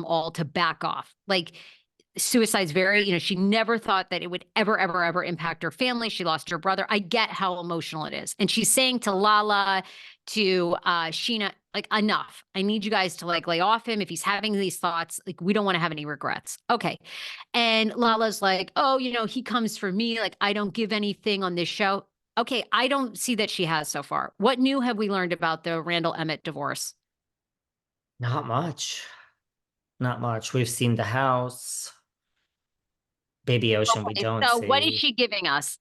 all to back off. Like, suicide's very, she never thought that it would ever, ever, ever impact her family. She lost her brother. I get how emotional it is. And she's saying to Lala, to Scheana, like, enough. I need you guys to like lay off him. If he's having these thoughts, like, we don't want to have any regrets. Okay. And Lala's like, oh, he comes for me. Like, I don't give anything on this show. Okay. I don't see that she has so far. What new have we learned about the Randall Emmett divorce? Not much. Not much. We've seen the house. Baby Ocean, we Okay, don't so what is see. she giving us?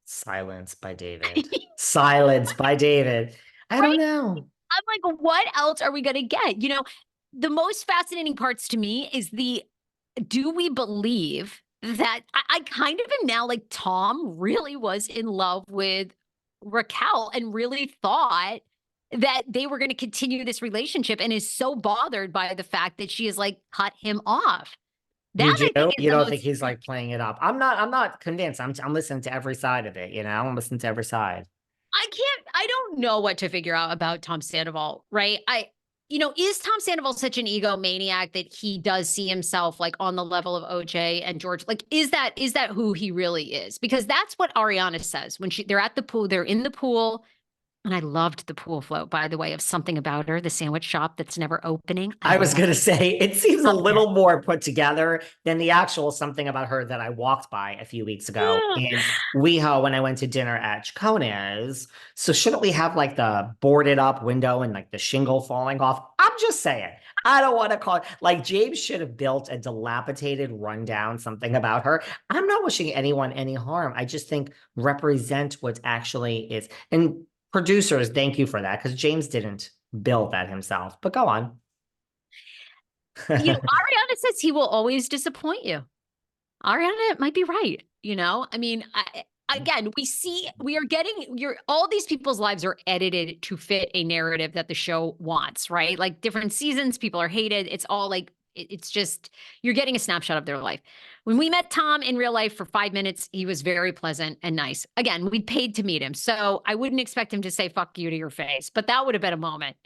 Silence by David. Silence by David. I don't Right? know. I'm like, what else are we going to get? The most fascinating parts to me is do we believe that I kind of am now like Tom really was in love with Raquel and really thought that they were going to continue this relationship and is so bothered by the fact that she has like cut him off. You That do? I think is You the don't think most. he's like playing it up? I'm not convinced. I'm listening to every side of it, I'm listening to every side. I don't know what to figure out about Tom Sandoval, right? Is Tom Sandoval such an egomaniac that he does see himself like on the level of OJ and George? Like, is that who he really is? Because that's what Ariana says when they're at the pool, they're in the pool. And I loved the pool float, by the way, of Something About Her, the sandwich shop that's never opening. I I was love gonna say it seems a that. little more put together than the actual Something About Her that I walked by a few weeks ago in WeHo when I went to dinner at Chacona's. So shouldn't we have like the boarded up window and like the shingle falling off? I'm just saying. I don't want to call it like James should have built a dilapidated rundown Something About Her. I'm not wishing anyone any harm. I just think represent what actually is. And producers, thank you for that because James didn't build that himself. But go on. Ariana says he will always disappoint you. Ariana might be right. I mean, again, we are getting all these people's lives are edited to fit a narrative that the show wants, right? Like different seasons, people are hated. It's all like, it's just, you're getting a snapshot of their life. When we met Tom in real life for 5 minutes, he was very pleasant and nice. Again, we paid to meet him. So I wouldn't expect him to say fuck you to your face, but that would have been a moment.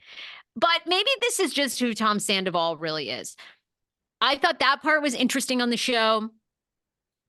But maybe this is just who Tom Sandoval really is. I thought that part was interesting on the show.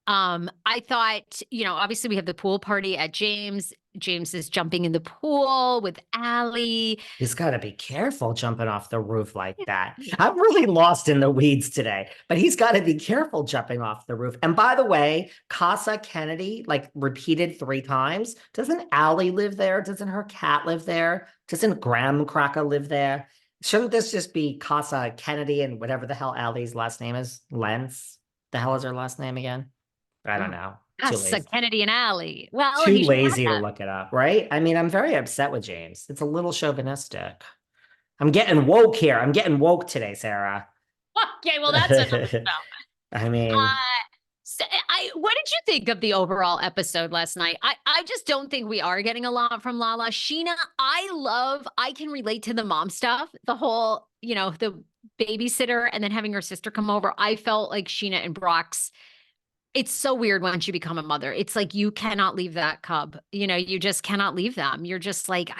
I thought, obviously we have the pool party at James. James is jumping in the pool with Allie. He's got to be careful jumping off the roof like that. I'm really lost in the weeds today, but he's got to be careful jumping off the roof. And by the way, Casa Kennedy, like repeated 3 times. Doesn't Allie live there? Doesn't her cat live there? Doesn't Graham Cracker live there? Shouldn't this just be Casa Kennedy and whatever the hell Allie's last name is? Lens? The hell is her last name again? I don't Oh, know. Too Casa lazy. Kennedy and Allie. Well, Too he should lazy to have. look it up, right? I mean, I'm very upset with James. It's a little chauvinistic. I'm getting woke here. I'm getting woke today, Sarah. Okay, well, that's enough. I mean, What did you think of the overall episode last night? I just don't think we are getting a lot from Lala. Scheana, I can relate to the mom stuff, the whole, the babysitter and then having her sister come over. I felt like Scheana and Brock's. It's so weird once you become a mother. It's like you cannot leave that cub. You just cannot leave them. You're just like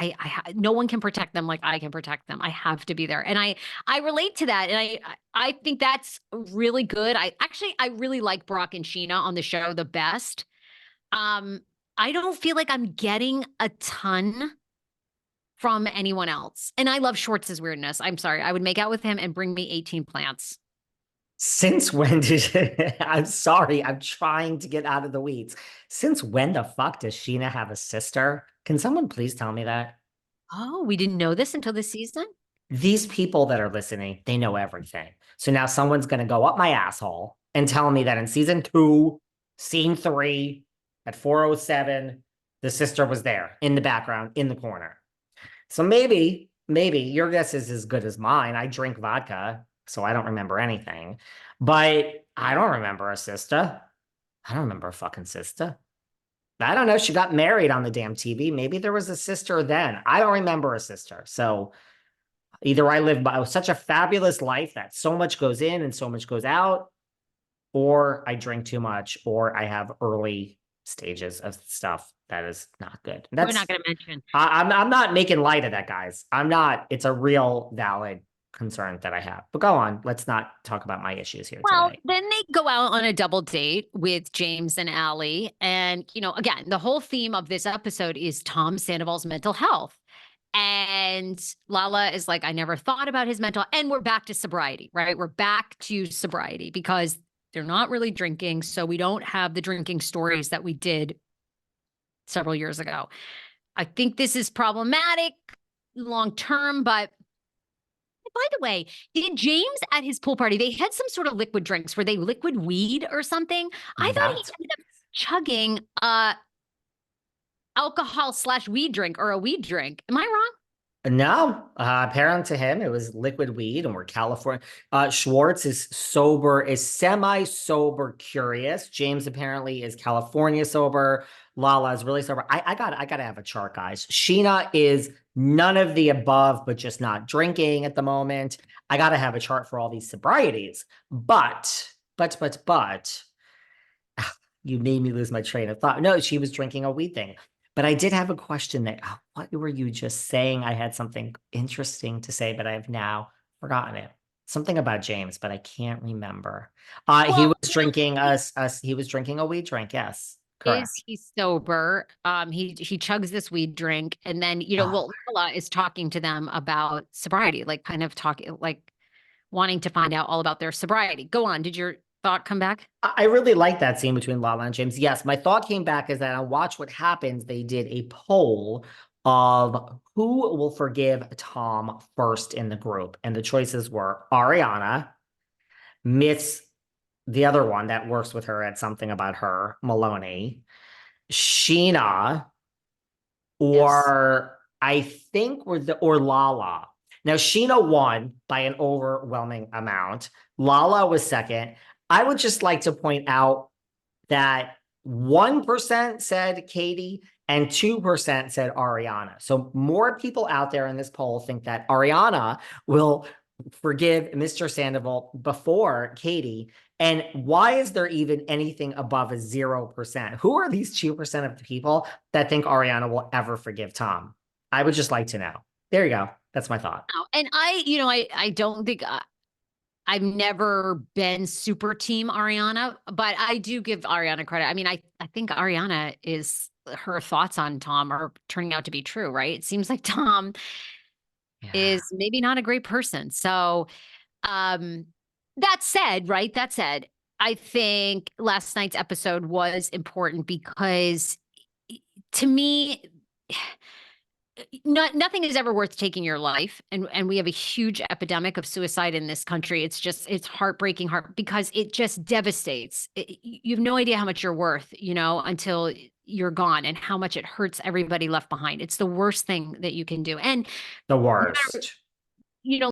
no one can protect them like I can protect them. I have to be there, and I relate to that, and I think that's really good. I really like Brock and Scheana on the show the best. Um, I don't feel like I'm getting a ton from anyone else, and I love Schwartz's weirdness. I'm sorry, I would make out with him and bring me 18 plants. since when did I'm sorry, I'm trying to get out of the weeds. Since when the fuck does Sheena have a sister? Can someone please tell me that? Oh, we didn't know this until this season. These people that are listening, they know everything. So now someone's going to go up my asshole and tell me that in season 2, scene 3, at 4:07, the sister was there in the background, in the corner. So maybe your guess is as good as mine. I drink vodka, so I don't remember anything. But I don't remember a sister. I don't remember a fucking sister. I don't know. She got married on the damn TV. Maybe there was a sister then. I don't remember a sister. So either I live by such a fabulous life that so much goes in and so much goes out, or I drink too much, or I have early stages of stuff that is not good. We're not That's going to mention. I'm not making light of that, guys. I'm not. It's a real valid concern that I have. But go on. Let's not talk about my issues here Well, today. then they go out on a double date with James and Allie. And, again, the whole theme of this episode is Tom Sandoval's mental health. And Lala is like, I never thought about his mental, and we're back to sobriety, right? We're back to sobriety because they're not really drinking. So we don't have the drinking stories that we did several years ago. I think this is problematic long term, but by the way, did James at his pool party, they had some sort of liquid drinks? Were they liquid weed or something? I thought he That's ended up chugging alcohol/weed drink or a weed drink. Am I wrong? No, apparently to him, it was liquid weed, and we're California. Schwartz is sober, is semi-sober curious. James apparently is California sober. Lala is really sober. I gotta have a chart, guys. Scheana is none of the above, but just not drinking at the moment. I gotta have a chart for all these sobrieties. But, you made me lose my train of thought. No, she was drinking a weed thing. But I did have a question that, what were you just saying? I had something interesting to say, but I've now forgotten it. Something about James, but I can't remember. He was drinking he was drinking a weed drink. Yes, correct. Is he sober? He chugs this weed drink, and then Lala is talking to them about sobriety, like kind of talking, like wanting to find out all about their sobriety. Go on. Did your thought come back? I really like that scene between Lala and James. Yes, my thought came back is that on Watch What Happens, they did a poll of who will forgive Tom first in the group. And the choices were Ariana, Miss, the other one that works with her at something about her, Maloney, Scheana, or I think or Lala. Now, Scheana won by an overwhelming amount. Lala was second. I would just like to point out that 1% said Katie and 2% said Ariana. So more people out there in this poll think that Ariana will forgive Mr. Sandoval before Katie. And why is there even anything above a 0%? Who are these 2% of the people that think Ariana will ever forgive Tom? I would just like to know. There you go. That's my thought. And I don't think I've never been super team Ariana, but I do give Ariana credit. I mean, I think Ariana her thoughts on Tom are turning out to be true, right? It seems like Tom is maybe not a great person. So, that said, right? That said, I think last night's episode was important because to me, nothing is ever worth taking your life. And we have a huge epidemic of suicide in this country. It's heartbreaking because it just devastates. You have no idea how much you're worth, until you're gone, and how much it hurts everybody left behind. It's the worst thing that you can do. And the worst.